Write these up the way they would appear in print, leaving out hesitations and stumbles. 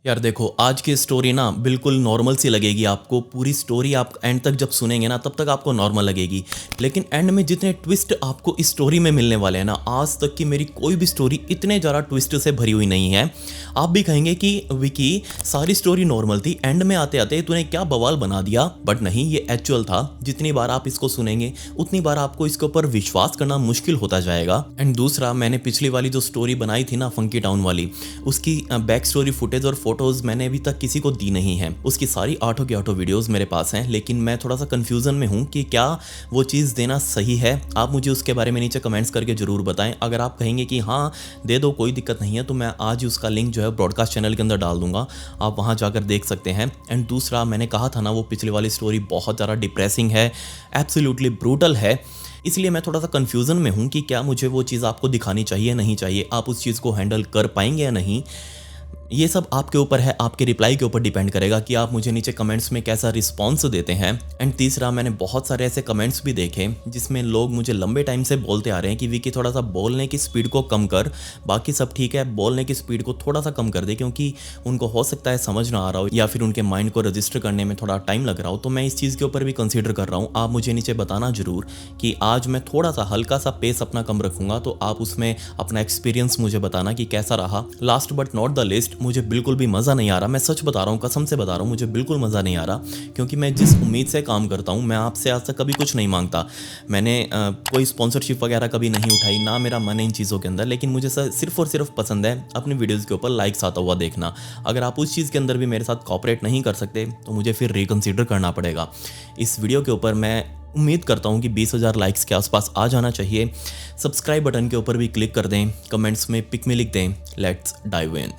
यार देखो, आज की स्टोरी ना बिल्कुल नॉर्मल सी लगेगी आपको। पूरी स्टोरी आप एंड तक जब सुनेंगे ना तब तक आपको नॉर्मल लगेगी, लेकिन एंड में जितने ट्विस्ट आपको इस स्टोरी में मिलने वाले हैं ना, आज तक की मेरी कोई भी स्टोरी इतने ज़्यादा ट्विस्ट से भरी हुई नहीं है। आप भी कहेंगे कि विकी, सारी स्टोरी नॉर्मल थी, एंड में आते आते तूने क्या बवाल बना दिया। बट नहीं, ये एक्चुअल था। जितनी बार आप इसको सुनेंगे उतनी बार आपको इसके ऊपर विश्वास करना मुश्किल होता जाएगा। एंड दूसरा, मैंने पिछली वाली जो स्टोरी बनाई थी ना, फंकी टाउन वाली, उसकी बैक स्टोरी फुटेज और फोटोज मैंने अभी तक किसी को दी नहीं है। उसकी सारी आठों की आठों वीडियोस मेरे पास हैं, लेकिन मैं थोड़ा सा कंफ्यूजन में हूँ कि क्या वो चीज़ देना सही है। आप मुझे उसके बारे में नीचे कमेंट्स करके ज़रूर बताएं। अगर आप कहेंगे कि हाँ दे दो, कोई दिक्कत नहीं है, तो मैं आज ही उसका लिंक जो है ब्रॉडकास्ट चैनल के अंदर डाल दूंगा, आप वहाँ जाकर देख सकते हैं। एंड दूसरा, मैंने कहा था ना, वो पिछली वाली स्टोरी बहुत ज़्यादा डिप्रेसिंग है, एब्सोल्युटली ब्रूटल है। इसलिए मैं थोड़ा सा कन्फ्यूज़न में हूँ कि क्या मुझे वो चीज़ आपको दिखानी चाहिए नहीं चाहिए, आप उस चीज़ को हैंडल कर पाएंगे या नहीं। ये सब आपके ऊपर है, आपके रिप्लाई के ऊपर डिपेंड करेगा कि आप मुझे नीचे कमेंट्स में कैसा रिस्पॉन्स देते हैं। एंड तीसरा, मैंने बहुत सारे ऐसे कमेंट्स भी देखे जिसमें लोग मुझे लंबे टाइम से बोलते आ रहे हैं कि विकी थोड़ा सा बोलने की स्पीड को कम कर, बाकी सब ठीक है, बोलने की स्पीड को थोड़ा सा कम कर दे, क्योंकि उनको हो सकता है समझ ना आ रहा हो या फिर उनके माइंड को रजिस्टर करने में थोड़ा टाइम लग रहा हो। तो मैं इस चीज़ के ऊपर भी कंसिडर कर रहा हूँ। आप मुझे नीचे बताना ज़रूर कि आज मैं थोड़ा सा हल्का सा पेस अपना कम रखूँगा, तो आप उसमें अपना एक्सपीरियंस मुझे बताना कि कैसा रहा। Last but not the list, मुझे बिल्कुल भी मज़ा नहीं आ रहा, मैं सच बता रहा हूँ, कसम से बता रहा हूँ, मुझे बिल्कुल मज़ा नहीं आ रहा, क्योंकि मैं जिस उम्मीद से काम करता हूँ, मैं आपसे आज तक कभी कुछ नहीं मांगता। मैंने कोई स्पॉन्सरशिप वगैरह कभी नहीं उठाई, ना मेरा मन है इन चीज़ों के अंदर, लेकिन मुझे सिर्फ और सिर्फ पसंद है अपनी वीडियोज़ के ऊपर लाइक्स आता हुआ देखना। अगर आप उस चीज़ के अंदर भी मेरे साथ कॉपरेट नहीं कर सकते तो मुझे फिर रिकन्सिडर करना पड़ेगा। इस वीडियो के ऊपर मैं उम्मीद करता हूँ कि 20,000 लाइक्स के आसपास आ जाना चाहिए। सब्सक्राइब बटन के ऊपर भी क्लिक कर दें, कमेंट्स में पिक में लिख दें, लेट्स डाइव इन।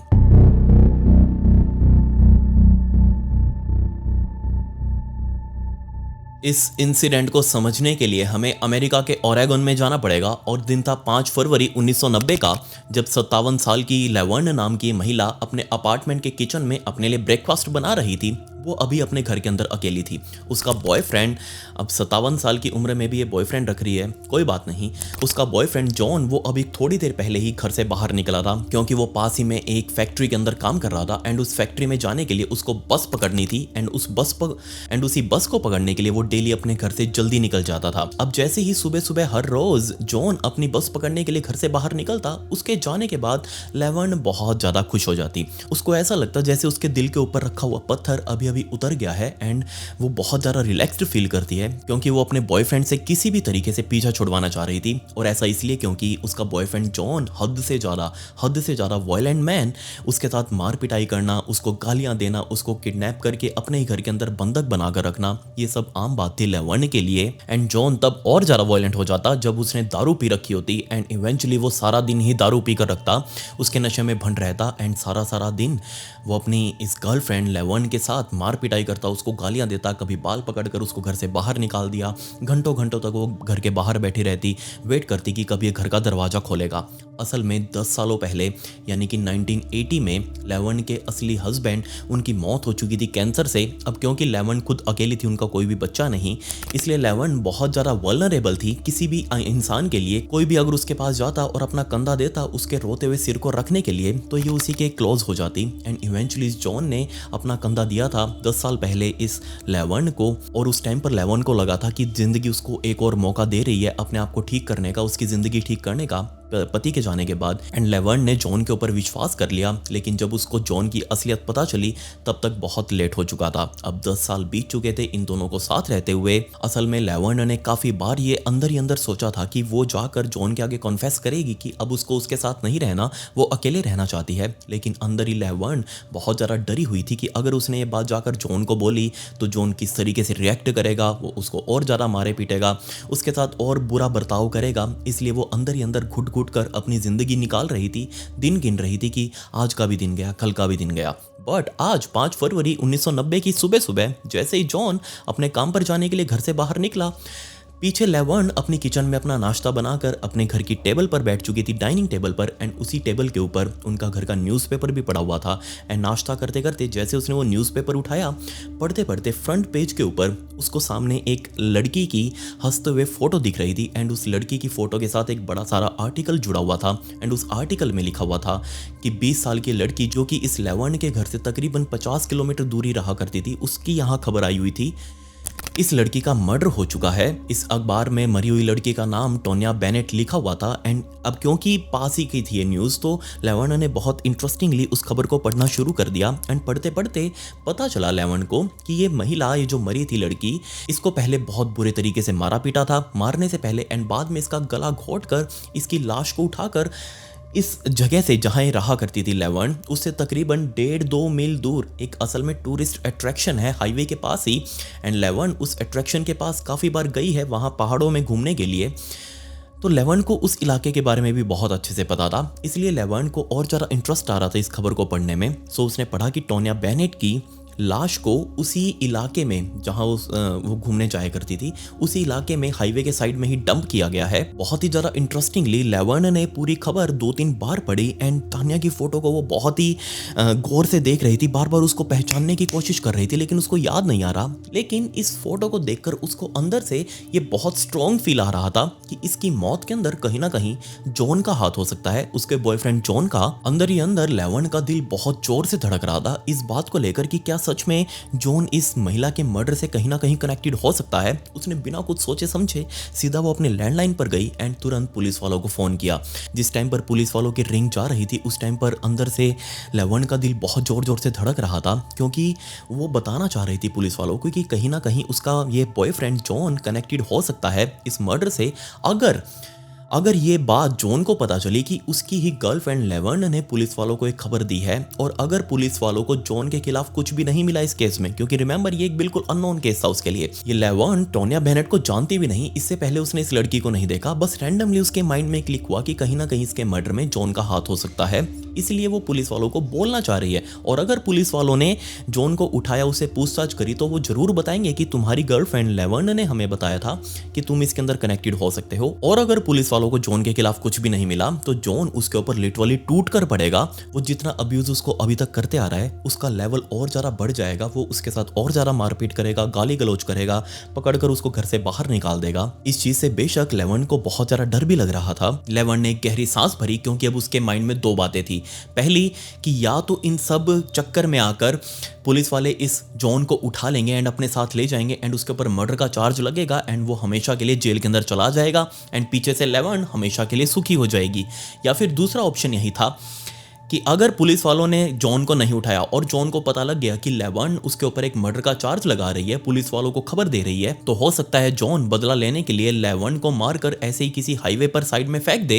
इस इंसिडेंट को समझने के लिए हमें अमेरिका के ओरेगन में जाना पड़ेगा, और दिन था 5 फरवरी 1990 का, जब 57 साल की लेवर्न नाम की महिला अपने अपार्टमेंट के किचन में अपने लिए ब्रेकफास्ट बना रही थी। वो अभी अपने घर के अंदर अकेली थी। उसका बॉयफ्रेंड, अब 57 साल की उम्र में भी ये बॉयफ्रेंड रख रही है, कोई बात नहीं। उसका बॉयफ्रेंड जॉन, वो अभी थोड़ी देर पहले ही घर से बाहर निकला था, क्योंकि वो पास ही में एक फैक्ट्री के अंदर काम कर रहा था। एंड उस फैक्ट्री में जाने के लिए उसको बस पकड़नी थी, एंड उसी बस को पकड़ने के लिए वो डेली अपने घर से जल्दी निकल जाता था। अब जैसे ही सुबह सुबह हर रोज जॉन अपनी बस पकड़ने के लिए घर से बाहर निकलता, उसके जाने के बाद लेवर्न बहुत ज्यादा खुश हो जाती। उसको ऐसा लगता जैसे उसके दिल के ऊपर रखा हुआ पत्थर अभी अभी उतर गया है, एंड वो बहुत ज़्यादा रिलैक्स्ड फील करती है, क्योंकि वो अपने बॉयफ्रेंड से किसी भी तरीके से पीछा छुड़वाना चाह रही थी। और ऐसा इसलिए क्योंकि उसका बॉयफ्रेंड जॉन हद से ज़्यादा वायलेंट मैन, उसके साथ मार पिटाई करना, उसको गालियां देना, उसको किडनैप करके अपने ही घर के अंदर बंधक बनाकर रखना, ये सब आम बात थी लेवर्न के लिए। एंड जॉन तब और ज़्यादा वायलेंट हो जाता जब उसने दारू पी रखी होती, एंड इवेंचुअली वो सारा दिन ही दारू पी कर रखता, उसके नशे में भंड रहता, एंड सारा दिन वो अपनी इस गर्लफ्रेंड लेवर्न के साथ मार पिटाई करता, उसको गालियां देता, कभी बाल पकड़कर उसको घर से बाहर निकाल दिया। घंटों घंटों तक वो घर के बाहर बैठी रहती, वेट करती कि कभी ये घर का दरवाज़ा खोलेगा। असल में 10 सालों पहले, यानी कि 1980 में, लेवर्न के असली हस्बैंड, उनकी मौत हो चुकी थी कैंसर से। अब क्योंकि लेवर्न खुद अकेली थी, उनका कोई भी बच्चा नहीं, इसलिए लेवर्न बहुत ज़्यादा वल्नरेबल थी किसी भी इंसान के लिए। कोई भी अगर उसके पास जाता और अपना कंधा देता उसके रोते हुए सिर को रखने के लिए, तो ये उसी के क्लोज हो जाती। एंड इवेंचुअली जॉन ने अपना कंधा दिया था 10 साल पहले इस लेवर्न को, और उस टाइम पर लेवर्न को लगा था कि ज़िंदगी उसको एक और मौका दे रही है अपने आप को ठीक करने का, उसकी ज़िंदगी ठीक करने का, पति के जाने के बाद। एंड लेवर्न ने जॉन के ऊपर विश्वास कर लिया, लेकिन जब उसको जॉन की असलियत पता चली तब तक बहुत लेट हो चुका था। अब 10 साल बीत चुके थे इन दोनों को साथ रहते हुए। असल में लेवर्न ने काफ़ी बार ये अंदर ही अंदर सोचा था कि वो जाकर जॉन के आगे कॉन्फेस करेगी कि अब उसको उसके साथ नहीं रहना, वो अकेले रहना चाहती है। लेकिन अंदर ही लेवर्न बहुत ज़्यादा डरी हुई थी कि अगर उसने ये बात जाकर जॉन को बोली तो जॉन किस तरीके से रिएक्ट करेगा, वो उसको और ज़्यादा मारे पीटेगा, उसके साथ और बुरा बर्ताव करेगा। इसलिए वो अंदर ही अंदर घुट घुट कर अपनी ज़िंदगी निकाल रही थी, दिन गिन रही थी कि आज का भी दिन गया, कल का भी दिन गया। बट आज 5 फरवरी 1990 की सुबह सुबह, जैसे ही जॉन अपने काम पर जाने के लिए घर से बाहर निकला, पीछे लेवर्न अपनी किचन में अपना नाश्ता बनाकर अपने घर की टेबल पर बैठ चुकी थी, डाइनिंग टेबल पर, एंड उसी टेबल के ऊपर उनका घर का न्यूज़पेपर भी पड़ा हुआ था। एंड नाश्ता करते करते जैसे उसने वो न्यूज़पेपर उठाया, पढ़ते पढ़ते फ्रंट पेज के ऊपर उसको सामने एक लड़की की हंसते हुए फोटो दिख रही थी। एंड उस लड़की की फोटो के साथ एक बड़ा सारा आर्टिकल जुड़ा हुआ था। एंड उस आर्टिकल में लिखा हुआ था कि 20 साल की लड़की जो कि इस लेवर्न के घर से तकरीबन 50 किलोमीटर दूरी रहा करती थी, उसकी यहाँ खबर आई हुई थी, इस लड़की का मर्डर हो चुका है। इस अखबार में मरी हुई लड़की का नाम टोनिया बेनेट लिखा हुआ था। एंड अब क्योंकि पास ही की थी ये न्यूज़, तो लेवर्न ने बहुत इंटरेस्टिंगली उस खबर को पढ़ना शुरू कर दिया। एंड पढ़ते पढ़ते पता चला लेवर्न को कि ये महिला, ये जो मरी थी लड़की, इसको पहले बहुत बुरे तरीके से मारा पीटा था, मारने से पहले, एंड बाद में इसका गला घोट कर इसकी लाश को उठाकर इस जगह से जहाँ ये रहा करती थी लेवर्न, उससे तकरीबन 1.5-2 मील दूर एक असल में टूरिस्ट अट्रैक्शन है हाईवे के पास ही। एंड लेवर्न उस अट्रैक्शन के पास काफ़ी बार गई है वहाँ पहाड़ों में घूमने के लिए। तो लेवर्न को उस इलाके के बारे में भी बहुत अच्छे से पता था, इसलिए लेवर्न को और ज़्यादा इंटरेस्ट आ रहा था इस खबर को पढ़ने में। सो उसने पढ़ा कि टोनिया बेनेट की लाश को उसी इलाके में जहां वो घूमने जाया करती थी, उसी इलाके में हाईवे के साइड में ही डंप किया गया है। बहुत ही ज़्यादा इंटरेस्टिंगली लेवर्न ने पूरी खबर 2-3 बार पढ़ी। एंड तान्या की फ़ोटो को वो बहुत ही गौर से देख रही थी, बार बार उसको पहचानने की कोशिश कर रही थी, लेकिन उसको याद नहीं आ रहा। लेकिन इस फोटो को देखकर उसको अंदर से ये बहुत स्ट्रॉन्ग फील आ रहा था कि इसकी मौत के अंदर कहीं ना कहीं जॉन का हाथ हो सकता है, उसके बॉयफ्रेंड जॉन का। अंदर ही अंदर लेवर्न का दिल बहुत जोर से धड़क रहा था इस बात को लेकर कि क्या सच में जॉन इस महिला के मर्डर से कहीं ना कहीं कनेक्टेड हो सकता है। उसने बिना कुछ सोचे समझे सीधा वो अपने लैंडलाइन पर गई एंड तुरंत पुलिस वालों को फोन किया। जिस टाइम पर पुलिस वालों की रिंग जा रही थी, उस टाइम पर अंदर से लेवर्न का दिल बहुत जोर जोर से धड़क रहा था, क्योंकि वो बताना चाह रही थी पुलिस वालों को कि कहीं ना कहीं उसका ये बॉयफ्रेंड जॉन कनेक्टेड हो सकता है इस मर्डर से। अगर ये बात जॉन को पता चली कि उसकी ही गर्लफ्रेंड लेवर्न ने पुलिस वालों को एक खबर दी है, और अगर पुलिस वालों को जॉन के खिलाफ कुछ भी नहीं मिला इस केस में, क्योंकि रिमेंबर ये एक बिल्कुल अननोन केस था उसके लिए। ये लेवर्न टोनिया बेनेट को जानती भी नहीं, इससे पहले उसने इस लड़की को नहीं देखा, बस रैंडमली उसके माइंड में क्लिक हुआ कि कहीं ना कहीं इसके मर्डर में जॉन का हाथ हो सकता है, इसलिए वो पुलिस वालों को बोलना चाह रही है। और अगर पुलिस वालों ने जॉन को उठाया, उसे पूछताछ करी, तो वो जरूर बताएंगे कि तुम्हारी गर्लफ्रेंड लेवर्न ने हमें बताया था कि तुम इसके अंदर कनेक्टेड हो सकते हो। और अगर पुलिस वालों को जॉन के खिलाफ कुछ भी नहीं मिला, तो जॉन उसके ऊपर लिटरली टूट कर पड़ेगा। वो जितना अब्यूज उसको अभी तक करते आ रहा है, उसका लेवल और ज्यादा बढ़ जाएगा। वो उसके साथ और ज्यादा मारपीट करेगा, गाली गलौज करेगा, पकड़कर उसको घर से बाहर निकाल देगा। इस चीज से बेशक लेवर्न को बहुत ज्यादा डर भी लग रहा था। लेवर्न ने एक गहरी सांस भरी, क्योंकि अब उसके माइंड में 2 बातें थी। पहली कि या तो इन सब चक्कर में आकर पुलिस वाले इस जॉन को उठा लेंगे एंड अपने साथ ले जाएंगे, एंड उसके ऊपर मर्डर का चार्ज लगेगा एंड वो हमेशा के लिए जेल के अंदर चला जाएगा, एंड पीछे से लेवर्न हमेशा के लिए सुखी हो जाएगी। या फिर दूसरा ऑप्शन यही था कि अगर पुलिस वालों ने जॉन को नहीं उठाया और जॉन को पता लग गया कि लेवर्न उसके ऊपर एक मर्डर का चार्ज लगा रही है, पुलिस वालों को खबर दे रही है, तो हो सकता है जॉन बदला लेने के लिए लेवर्न को मारकर ऐसे ही किसी हाईवे पर साइड में फेंक दे,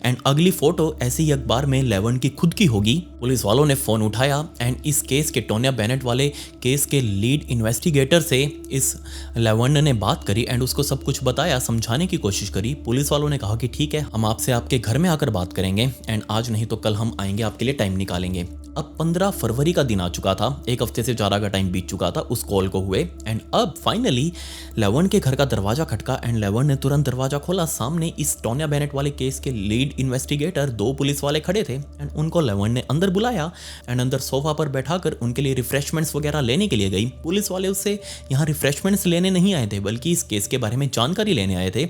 एंड अगली फोटो ऐसे ही अखबार में लेवर्न की खुद की होगी। पुलिस वालों ने फोन उठाया एंड इस केस के, टोनिया बेनेट वाले केस के लीड इन्वेस्टिगेटर से इस लेवर्न ने बात करी एंड उसको सब कुछ बताया, समझाने की कोशिश करी। पुलिस वालों ने कहा कि ठीक है, हम आपसे आपके घर में आकर बात करेंगे, एंड आज नहीं तो कल हम आएंगे, आपके लिए टाइम निकालेंगे। अब 15 फरवरी का दिन आ चुका था, 1 हफ्ते से ज़्यादा का टाइम बीत चुका था उस कॉल को हुए, एंड अब फाइनली लेवर्न के घर का दरवाजा खटका एंड लेवर्न ने तुरंत दरवाजा खोला। सामने इस टोनिया बेनेट वाले केस के लीड इन्वेस्टिगेटर 2 पुलिस वाले खड़े थे, एंड उनको लेवर्न ने अंदर बुलाया एंड अंदर सोफा पर बैठाकर उनके लिए रिफ्रेशमेंट्स वगैरह लेने के लिए गई। पुलिस वाले उससे यहाँ रिफ्रेशमेंट्स लेने नहीं आए थे, बल्कि इस केस के बारे में जानकारी लेने आए थे।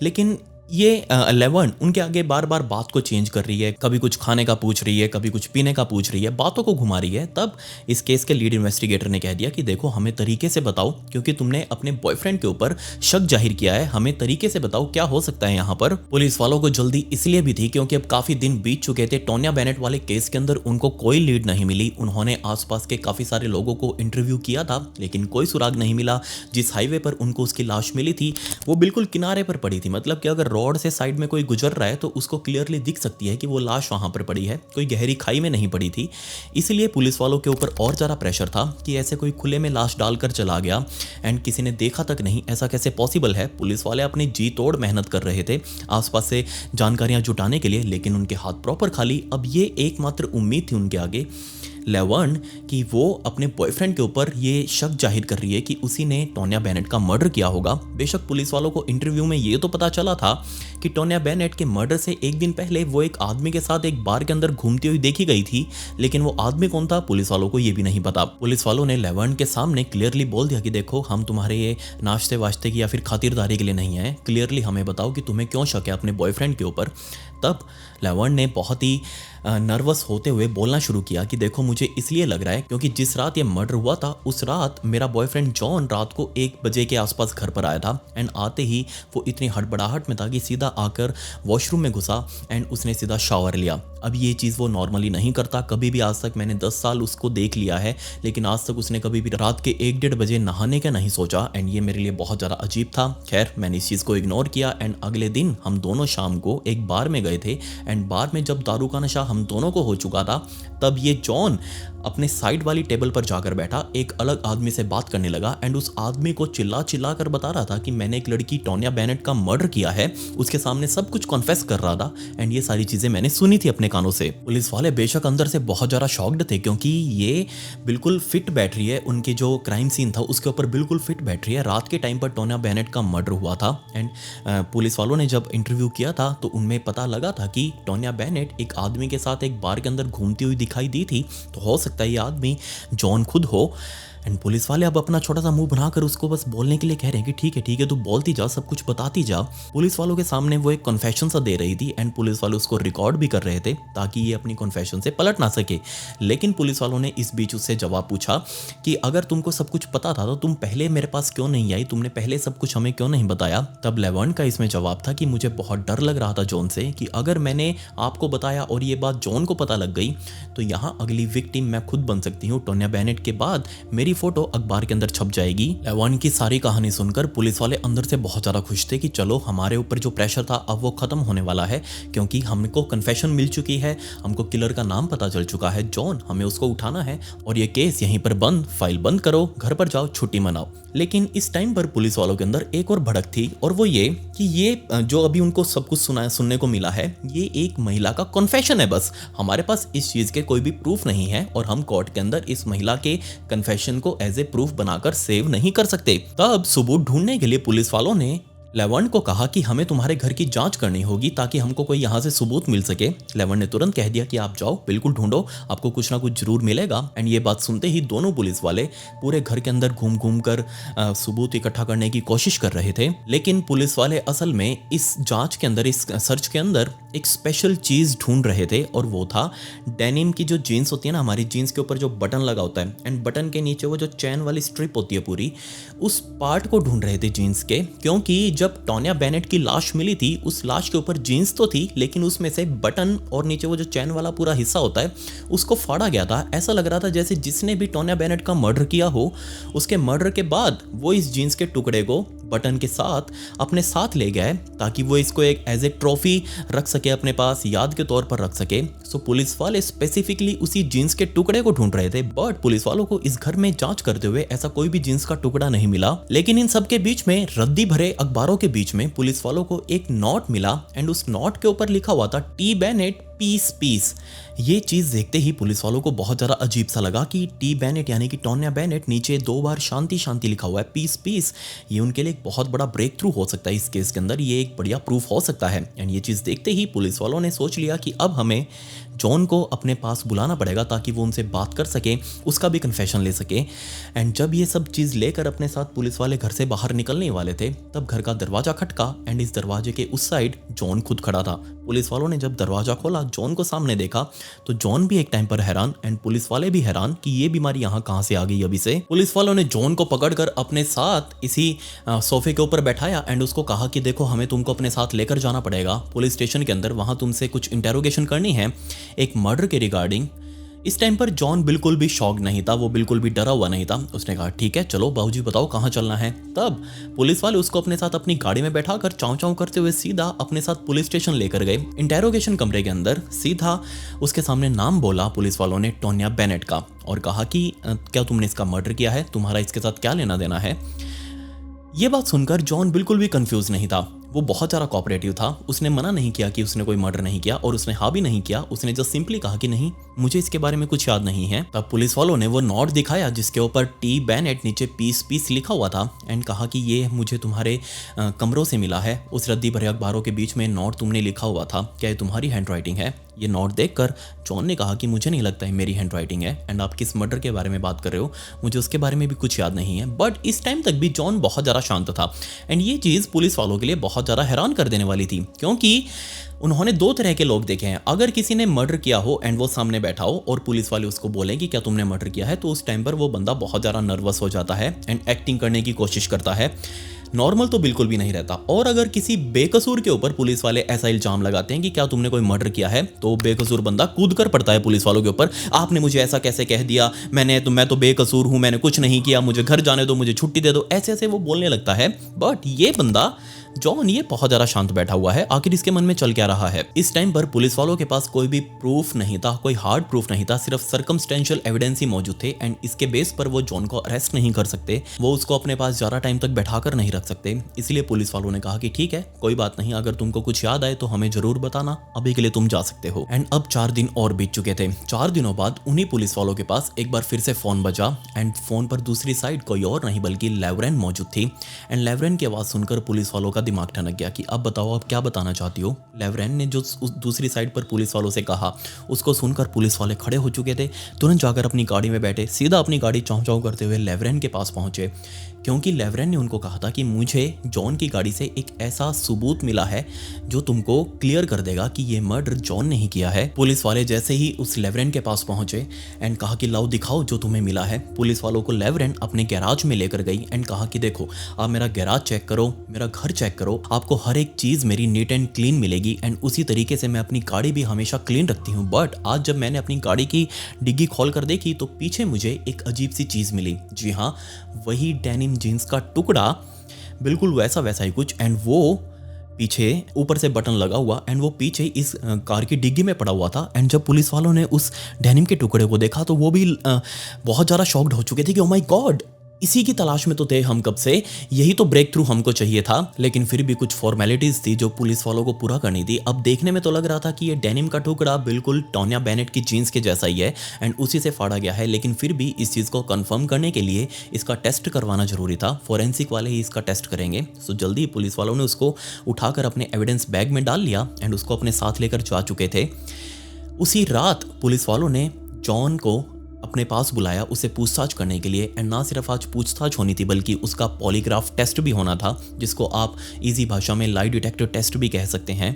लेकिन ये लेवर्न उनके आगे बार बार बात को चेंज कर रही है, कभी कुछ खाने का पूछ रही है, कभी कुछ पीने का पूछ रही है, बातों को घुमा रही है। तब इस केस के लीड इन्वेस्टिगेटर ने कह दिया कि देखो, हमें तरीके से बताओ, क्योंकि तुमने अपने बॉयफ्रेंड के ऊपर शक जाहिर किया है, हमें तरीके से बताओ क्या हो सकता है यहाँ पर। पुलिस वालों को जल्दी इसलिए भी थी क्योंकि अब काफी दिन बीत चुके थे। टोनिया बेनेट वाले केस के अंदर उनको कोई लीड नहीं मिली। उन्होंने आसपास के काफी सारे लोगों को इंटरव्यू किया था, लेकिन कोई सुराग नहीं मिला। जिस हाईवे पर उनको उसकी लाश मिली थी वो बिल्कुल किनारे पर पड़ी थी, मतलब कि अगर रोड से साइड में कोई गुजर रहा है तो उसको क्लियरली दिख सकती है कि वो लाश वहां पर पड़ी है, कोई गहरी खाई में नहीं पड़ी थी। इसलिए पुलिस वालों के ऊपर और ज़्यादा प्रेशर था कि ऐसे कोई खुले में लाश डालकर चला गया एंड किसी ने देखा तक नहीं, ऐसा कैसे पॉसिबल है। पुलिस वाले अपनी जी तोड़ मेहनत कर रहे थे आसपास से जानकारियां जुटाने के लिए, लेकिन उनके हाथ प्रॉपर खाली। अब ये एकमात्र उम्मीद थी उनके आगे लेवर्न कि वो अपने बॉयफ्रेंड के ऊपर ये शक जाहिर कर रही है कि उसी ने टोनिया बेनेट का मर्डर किया होगा। बेशक पुलिस वालों को इंटरव्यू में ये तो पता चला था कि टोनिया बेनेट के मर्डर से एक दिन पहले वो एक आदमी के साथ एक बार के अंदर घूमती हुई देखी गई थी, लेकिन वो आदमी कौन था पुलिस वालों को ये भी नहीं पता। पुलिस वालों ने लेवर्न के सामने क्लियरली बोल दिया कि देखो, हम तुम्हारे ये नाश्ते वाश्ते की या फिर खातिरदारी के लिए नहीं आए, क्लियरली हमें बताओ कि तुम्हें क्यों शक है अपने बॉयफ्रेंड के ऊपर। तब लेवर्न ने बहुत ही नर्वस होते हुए बोलना शुरू किया कि देखो, मुझे इसलिए लग रहा है क्योंकि जिस रात ये मर्डर हुआ था उस रात मेरा बॉयफ्रेंड जॉन रात को 1 बजे के आसपास घर पर आया था एंड आते ही वो इतनी हड़बड़ाहट में था कि सीधा आकर वॉशरूम में घुसा एंड उसने सीधा शावर लिया। अब ये चीज़ वो नॉर्मली नहीं करता, कभी भी आज तक मैंने 10 साल उसको देख लिया है, लेकिन आज तक उसने कभी भी रात के 1-1:30 बजे नहाने का नहीं सोचा एंड ये मेरे लिए बहुत ज़्यादा अजीब था। खैर, मैंने इस चीज़ को इग्नोर किया एंड अगले दिन हम दोनों शाम को एक बार में गए थे एंड बार में जब दारू का नशा हम दोनों को हो चुका था, तब ये जॉन अपने साइड वाली टेबल पर जाकर बैठा एक अलग आदमी से बात करने लगा एंड उस आदमी को चिल्ला चिल्ला कर बता रहा था कि मैंने एक लड़की टोनिया बेनेट का मर्डर किया है, उसके सामने सब कुछ कॉन्फेस कर रहा था एंड ये सारी चीजें मैंने सुनी थी अपने कानों से। पुलिस वाले बेशक अंदर से बहुत ज्यादा शॉक्ड थे क्योंकि ये बिल्कुल फिट बैठ रही है, उनके जो क्राइम सीन था उसके ऊपर बिल्कुल फिट बैठ रही है। रात के टाइम पर टोनिया बेनेट का मर्डर हुआ था एंड पुलिस वालों ने जब इंटरव्यू किया था तो उनमें पता लगा था कि टोनिया बेनेट एक आदमी के साथ एक बार के अंदर घूमती हुई दिखाई दी थी, तो हो सकता है ये आदमी जॉन खुद हो। एंड पुलिस वाले अब अपना छोटा सा मुंह बनाकर उसको बस बोलने के लिए कह रहे हैं कि ठीक है तू बोलती जा, सब कुछ बताती जा। पुलिस वालों के सामने वो एक कन्फेशन सा दे रही थी एंड पुलिस वाले उसको रिकॉर्ड भी कर रहे थे ताकि ये अपनी कन्फेशन से पलट ना सके। लेकिन पुलिस वालों ने इस बीच उससे जवाब पूछा कि अगर तुमको सब कुछ पता था तो तुम पहले मेरे पास क्यों नहीं आई, तुमने पहले सब कुछ हमें क्यों नहीं बताया। तब लेवर्न का इसमें जवाब था कि मुझे बहुत डर लग रहा था जॉन से कि अगर मैंने आपको बताया और ये बात जॉन को पता लग गई तो यहाँ अगली विक्टिम मैं खुद बन सकती हूँ। टोनिया बेनेट के बाद मेरी फोटो अखबार के अंदर छप जाएगी। लेवर्न की सारी कहानी सुनकर पुलिस वाले अंदर से बहुत ज्यादा खुश थे कि चलो, हमारे ऊपर जो प्रेशर था अब वो खत्म होने वाला है क्योंकि हमको कन्फेशन मिल चुकी है, हमको किलर का नाम पता चल चुका है जॉन, हमें उसको उठाना है और ये केस यहीं पर बंद, फाइल बंद करो, घर पर जाओ, छुट्टी मनाओ। लेकिन इस टाइम पर पुलिस वालों के अंदर एक और भड़क थी और वो ये कि ये जो अभी उनको सब कुछ सुनने को मिला है ये एक महिला का कन्फेशन है, बस हमारे पास इस चीज के कोई भी प्रूफ नहीं है और हम कोर्ट के अंदर इस महिला के कन्फेशन को एज ए प्रूफ बनाकर सेव नहीं कर सकते। तब सबूत ढूंढने के लिए पुलिस वालों ने लेवर्न को कहा कि हमें तुम्हारे घर की जांच करनी होगी ताकि हमको कोई यहाँ से सबूत मिल सके। लेवर्न ने तुरंत कह दिया कि आप जाओ, बिल्कुल ढूंढो, आपको कुछ ना कुछ जरूर मिलेगा। एंड ये बात सुनते ही दोनों पुलिस वाले पूरे घर के अंदर घूम घूम कर सबूत इकट्ठा करने की कोशिश कर रहे थे। लेकिन पुलिस वाले असल में इस जांच के अंदर, इस सर्च के अंदर एक स्पेशल चीज ढूंढ रहे थे और वो था डेनिम की जो जीन्स होती है ना, हमारी जीन्स के ऊपर जो बटन लगा होता है एंड बटन के नीचे वो जो चैन वाली स्ट्रिप होती है पूरी, उस पार्ट को ढूंढ रहे थे जीन्स के। क्योंकि जब टोनिया बेनेट की लाश मिली थी उस लाश के ऊपर जीन्स तो थी लेकिन उसमें से बटन और नीचे वो जो चैन वाला पूरा हिस्सा होता है उसको फाड़ा गया था। ऐसा लग रहा था जैसे जिसने भी टोनिया बेनेट का मर्डर किया हो, उसके मर्डर के बाद वो इस जीन्स के टुकड़े को बटन के साथ अपने साथ ले गया है ताकि वो इसको एक एज ए ट्रॉफी रख सके, अपने पास याद के तौर पर रख सके। सो पुलिस वाले स्पेसिफिकली उसी जीन्स के टुकड़े को ढूंढ रहे थे, बट पुलिस वालों को इस घर में जांच करते हुए ऐसा कोई भी जीन्स का टुकड़ा नहीं मिला। लेकिन इन सब के बीच में, रद्दी भरे अखबारों के बीच में, पुलिस वालों को एक नोट मिला एंड उस नोट के ऊपर लिखा हुआ था टी बेनेट पीस पीस। ये चीज देखते ही पुलिस वालों को बहुत ज्यादा अजीब सा लगा कि टी बेनेट यानी कि टोनिया बेनेट नीचे 2 बार शांति शांति लिखा हुआ है, पीस पीस। ये उनके लिए एक बहुत बड़ा ब्रेक थ्रू हो सकता है इस केस के अंदर, ये एक बढ़िया प्रूफ हो सकता है। एंड ये चीज देखते ही पुलिस वालों ने सोच लिया कि अब हमें जॉन को अपने पास बुलाना पड़ेगा ताकि वो उनसे बात कर सके, उसका भी कन्फेशन ले सके। एंड जब ये सब चीज लेकर अपने साथ पुलिस वाले घर से बाहर निकलने वाले थे तब घर का दरवाजा खटका एंड इस दरवाजे के उस साइड जॉन खुद खड़ा था। पुलिस वालों ने जब दरवाजा खोला, जॉन को सामने देखा तो जॉन भी एक टाइम पर हैरान एंड पुलिस वाले भी हैरान कि ये बीमारी यहाँ कहाँ से आ गई अभी से। पुलिस वालों ने जॉन को पकड़कर अपने साथ इसी सोफे के ऊपर बैठाया एंड उसको कहा कि देखो, हमें तुमको अपने साथ लेकर जाना पड़ेगा पुलिस स्टेशन के अंदर, वहां तुमसे कुछ इंटेरोगेशन करनी है एक मर्डर के रिगार्डिंग। इस टाइम पर जॉन बिल्कुल भी शॉक नहीं था, वो बिल्कुल भी डरा हुआ नहीं था। उसने कहा ठीक है चलो बाबूजी बताओ कहाँ चलना है। तब पुलिस वाले उसको अपने साथ अपनी गाड़ी में बैठाकर चाव चाव करते हुए सीधा अपने साथ पुलिस स्टेशन लेकर गए। इंटेरोगेशन कमरे के अंदर सीधा उसके सामने नाम बोला पुलिस वालों ने टोनिया बेनेट का और कहा कि क्या तुमने इसका मर्डर किया है, तुम्हारा इसके साथ क्या लेना देना है। ये बात सुनकर जॉन बिल्कुल भी कंफ्यूज नहीं था। वो बहुत ज़्यादा कोऑपरेटिव था। उसने मना नहीं किया कि उसने कोई मर्डर नहीं किया और उसने हाँ भी नहीं किया। उसने जस्ट सिंपली कहा कि नहीं, मुझे इसके बारे में कुछ याद नहीं है। तब पुलिस वालों ने वो नोट दिखाया जिसके ऊपर टी बेनेट नीचे पीस पीस लिखा हुआ था एंड कहा कि ये मुझे तुम्हारे कमरों से मिला है। उस रद्दी भरे अखबारों के बीच में नोट तुमने लिखा हुआ था, क्या ये तुम्हारी हैंड राइटिंग है? ये नोट देखकर जॉन ने कहा कि मुझे नहीं लगता है मेरी हैंड राइटिंग है एंड आप किस मर्डर के बारे में बात कर रहे हो, मुझे उसके बारे में भी कुछ याद नहीं है। बट इस टाइम तक भी जॉन बहुत ज़्यादा शांत था एंड ये चीज़ पुलिस वालों के लिए बहुत ज़्यादा हैरान कर देने वाली थी, क्योंकि उन्होंने दो तरह के लोग देखे हैं। अगर किसी ने मर्डर किया हो एंड वो सामने बैठा हो और पुलिस वाले उसको बोलें कि क्या तुमने मर्डर किया है, तो उस टाइम पर वो बंदा बहुत ज़्यादा नर्वस हो जाता है एंड एक्टिंग करने की कोशिश करता है, नॉर्मल तो बिल्कुल भी नहीं रहता। और अगर किसी बेकसूर के ऊपर पुलिस वाले ऐसा इल्जाम लगाते हैं कि क्या तुमने कोई मर्डर किया है, तो बेकसूर बंदा कूद कर पड़ता है पुलिस वालों के ऊपर। आपने मुझे ऐसा कैसे कह दिया, मैं तो बेकसूर हूं, मैंने कुछ नहीं किया, मुझे घर जाने दो, मुझे छुट्टी दे दो, ऐसे ऐसे वो बोलने लगता है। बट ये बंदा जॉन ये बहुत ज्यादा शांत बैठा हुआ है। आखिर इसके मन में चल क्या रहा है? इस टाइम पर पुलिस वालों के पास कोई भी प्रूफ नहीं था, कोई हार्ड प्रूफ नहीं था, सिर्फ सर्कमस्टेंशियल एविडेंस ही मौजूद थे एंड इसके बेस पर वो जॉन को अरेस्ट नहीं कर सकते, वो उसको अपने पास ज्यादा टाइम तक बैठा कर नहीं रख सकते। इसलिए पुलिस वालों ने कहा कि ठीक है, कोई बात नहीं, अगर तुमको कुछ याद आए तो हमें जरूर बताना, अभी के लिए तुम जा सकते हो। एंड अब 4 दिन और बीत चुके थे। 4 दिनों बाद उन्हीं पुलिस वालों के पास एक बार फिर से फोन बजा एंड फोन पर दूसरी साइड कोई और नहीं बल्कि लेवरेन मौजूद थी। एंड लेवरेन की आवाज सुनकर पुलिस वालों का दिमाग ठनक गया कि अब बताओ, अब क्या बताना चाहती हो? लेवरेन ने जो उस दूसरी साइड पर पुलिस वालों से कहा, उसको सुनकर पुलिस वाले खड़े हो चुके थे। तुरंत जाकर अपनी गाड़ी में बैठे, सीधा अपनी गाड़ी चाँव चाँव करते हुए लेवरेन के पास पहुंचे, क्योंकि लेवरेन ने उनको कहा था कि मुझे जॉन की गाड़ी से एक ऐसा सबूत मिला है जो तुमको क्लियर कर देगा कि ये मर्डर जॉन ने ही किया है। पुलिस वाले जैसे ही उस लेवरेन के पास पहुंचे एंड कहा कि लाओ दिखाओ जो तुम्हें मिला है। पुलिस वालों को लेवरेन अपने गैराज में लेकर गई एंड कहा कि देखो, आप मेरा गैराज चेक करो, मेरा घर चेक करो, आपको हर एक चीज़ मेरी नीट एंड क्लीन मिलेगी एंड उसी तरीके से मैं अपनी गाड़ी भी हमेशा क्लीन रखती हूँ। बट आज जब मैंने अपनी गाड़ी की डिग्गी खोल कर देखी तो पीछे मुझे एक अजीब सी चीज़ मिली। जी हाँ, वही डेनिम जीन्स का टुकड़ा, बिल्कुल वैसा ही कुछ, एंड वो पीछे ऊपर से बटन लगा हुआ एंड वो पीछे इस कार की डिग्गी में पड़ा हुआ था। एंड जब पुलिस वालों ने उस डेनिम के टुकड़े को देखा तो वो भी बहुत ज़्यादा शॉक्ड हो चुके थे कि ओ माय गॉड, इसी की तलाश में तो थे हम कब से, यही तो ब्रेक थ्रू हमको चाहिए था। लेकिन फिर भी कुछ फॉर्मेलिटीज थी जो पुलिस वालों को पूरा करनी थी। अब देखने में तो लग रहा था कि ये डेनिम का टुकड़ा बिल्कुल टोनिया बेनेट की जीन्स के जैसा ही है एंड उसी से फाड़ा गया है, लेकिन फिर भी इस चीज़ को कंफर्म करने के लिए इसका टेस्ट करवाना जरूरी था। फॉरेंसिक वाले ही इसका टेस्ट करेंगे। सो जल्दी पुलिस वालों ने उसको उठाकर अपने एविडेंस बैग में डाल लिया एंड उसको अपने साथ लेकर जा चुके थे। उसी रात पुलिस वालों ने जॉन को अपने पास बुलाया उसे पूछताछ करने के लिए। एंड ना सिर्फ आज पूछताछ होनी थी बल्कि उसका पॉलीग्राफ टेस्ट भी होना था, जिसको आप इजी भाषा में लाई डिटेक्टर टेस्ट भी कह सकते हैं।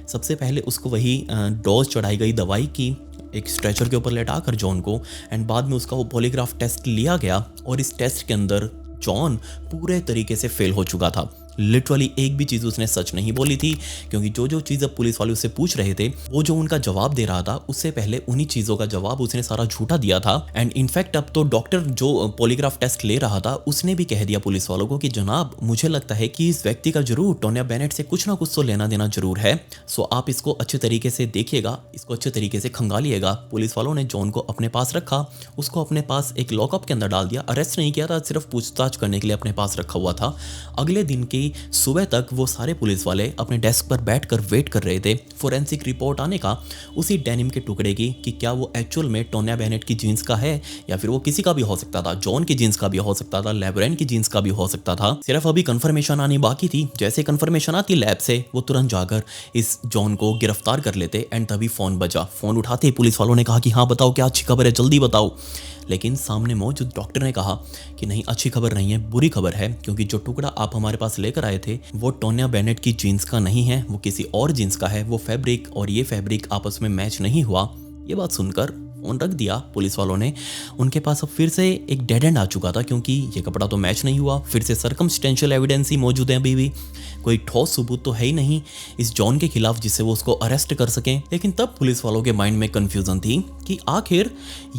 सबसे पहले उसको वही डोज चढ़ाई गई दवाई की एक स्ट्रेचर के ऊपर लेटाकर जॉन को, एंड बाद में उसका वो पॉलीग्राफ टेस्ट लिया गया और इस टेस्ट के अंदर जॉन पूरे तरीके से फेल हो चुका था। लिटरली एक भी चीज़ उसने सच नहीं बोली थी, क्योंकि जो चीज़ अब पुलिस वाले उससे पूछ रहे थे, वो जो उनका जवाब दे रहा था उससे पहले उन्हीं चीज़ों का जवाब उसने सारा झूठा दिया था। एंड इनफैक्ट अब तो डॉक्टर जो पॉलीग्राफ टेस्ट ले रहा था उसने भी कह दिया पुलिस वालों को कि जनाब, मुझे लगता है कि इस व्यक्ति का जरूर टोनिया बेनेट से कुछ ना कुछ तो लेना देना जरूर है। सो आप इसको अच्छे तरीके से देखिएगा, इसको अच्छे तरीके से खंगालिएगा। पुलिस वालों ने जॉन को अपने पास रखा, उसको अपने पास एक लॉकअप के अंदर डाल दिया। अरेस्ट नहीं किया था, सिर्फ पूछताछ करने के लिए अपने पास रखा हुआ था। अगले दिन की सुबह तक वो सारे पुलिस वाले अपने डेस्क पर बैठकर वेट कर रहे थे फोरेंसिक रिपोर्ट आने का उसी डेनिम के टुकड़े की, कि क्या वो एक्चुअल में टोनिया बेनेट की जीन्स का है या फिर वो किसी का भी हो सकता था। जॉन की जीन्स का भी हो सकता था, लेवरेन की जीन्स का भी हो सकता था। सिर्फ अभी कंफर्मेशन आनी बाकी थी। जैसे कंफर्मेशन आती लैब से, वो तुरंत जाकर इस जॉन को गिरफ्तार कर लेते। एंड तभी फोन बजा। फोन उठाते ही पुलिस वालों ने कहा कि हाँ बताओ, क्या अच्छी खबर है, जल्दी बताओ। लेकिन सामने मौजूद डॉक्टर ने कहा कि नहीं, अच्छी खबर नहीं है, बुरी खबर है, क्योंकि जो टुकड़ा आप हमारे पास लेकर आए थे वो टोनिया बेनेट की जीन्स का नहीं है, वो किसी और जीन्स का है। वो फैब्रिक और ये फैब्रिक आपस में मैच नहीं हुआ। ये बात सुनकर फोन रख दिया पुलिस वालों ने। उनके पास अब फिर से एक डेड एंड आ चुका था, क्योंकि ये कपड़ा तो मैच नहीं हुआ। फिर से सर्कमस्टेंशियल एविडेंस ही मौजूद है, अभी भी कोई ठोस सबूत तो है ही नहीं इस जॉन के खिलाफ जिससे वो उसको अरेस्ट कर सकें। लेकिन तब पुलिस वालों के माइंड में कंफ्यूजन थी कि आखिर